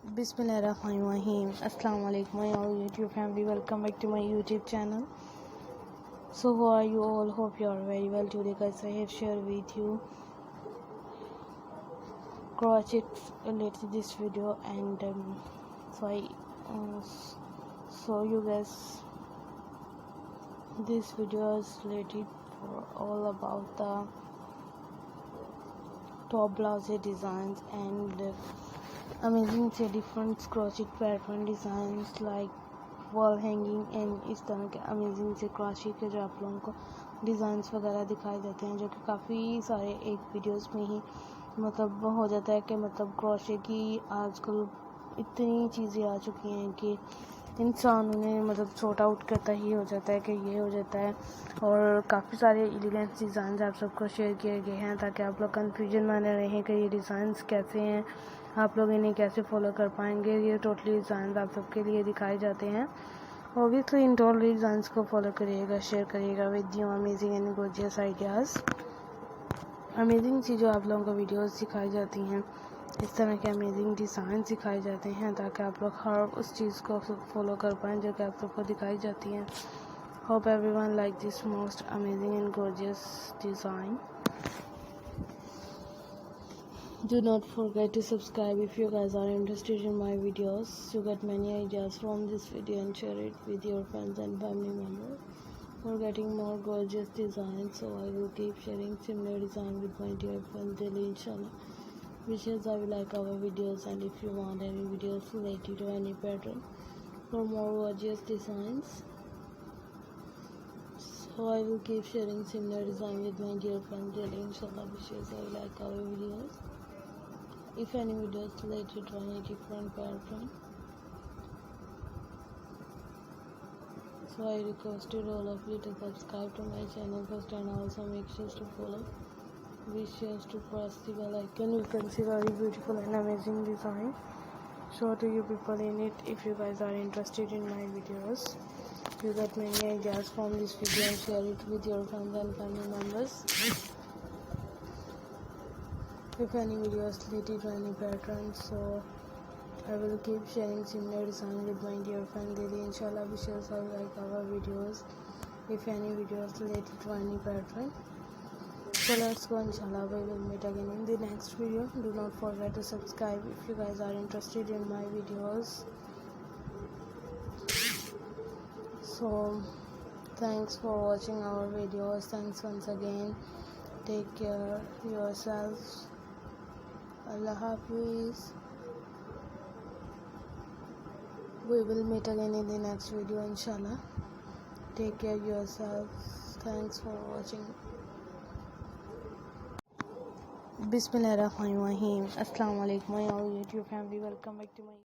Bismillahirrahmanirrahim. Assalamu alaikum my all YouTube family. Welcome back to my YouTube channel. So how are you all? Hope you are very well. Today guys I have shared with you crochet related this video, and so I show you guys this video is related for all about the top blouse designs and amazing से different crochet pattern designs like wall hanging and इस तरह के amazing से crochet के जो आप लोगों को डिज़ाइंस वगैरह दिखाई देते हैं, जो कि काफ़ी सारे एक वीडियोस में ही मतलब हो जाता है कि मतलब crochet की आजकल इतनी चीज़ें आ चुकी हैं कि इंसान उन्हें मतलब सॉर्ट आउट करता ही हो जाता है कि ये हो जाता है। और काफ़ी सारे एलिगेंट डिज़ाइन आप सबको शेयर किए गए हैं ताकि आप लोग कन्फ्यूजन में न रहें कि ये डिज़ाइंस कैसे हैं, आप लोग इन्हें कैसे फॉलो कर पाएंगे। ये टोटली डिज़ाइन आप सबके लिए दिखाए जाते हैं। ऑब्वियसली इन टोटल डिज़ाइंस को फॉलो करिएगा, शेयर करिएगा with you amazing and gorgeous ideas. Amazing सी जो आप लोगों को वीडियोस दिखाई जाती हैं, इस तरह के अमेजिंग डिज़ाइन सिखाए जाते हैं ताकि आप लोग हर उस चीज़ को फॉलो कर पाएँ जो कि आप सबको दिखाई जाती हैं। Hope everyone like this most amazing and gorgeous design. Do not forget to subscribe if you guys are interested in my videos. You get many ideas from this video and share it with your friends and family members for getting more gorgeous designs. So I will keep sharing similar design with my dear friends daily, inshallah. Wishes I will like our videos, and if you want any videos related to any pattern for more gorgeous designs, so I will keep sharing similar design with my dear friends daily, inshallah. Wishes I will like our videos. If any videos related to any different pattern, so I requested all of you to subscribe to my channel first, and also make sure to follow. Be sure to press the bell icon. You can see very beautiful and amazing design. Show to you people in it. If you guys are interested in my videos, you get many ideas from this video and share it with your friends and family members. If any videos related to any patterns, so I will keep sharing similar design with my dear friend daily, inshallah. Wishes I like our videos. If any videos related to any pattern, so let's go, inshallah. We will meet again in the next video. Do not forget to subscribe if you guys are interested in my videos. So thanks for watching our videos. Thanks once again. Take care yourselves. Allah Hafiz. We will meet again in the next video, inshallah. Take care yourself. Thanks for watching. Bismillahirrahmanirrahim. Assalamu alaikum my all YouTube family. Welcome back to my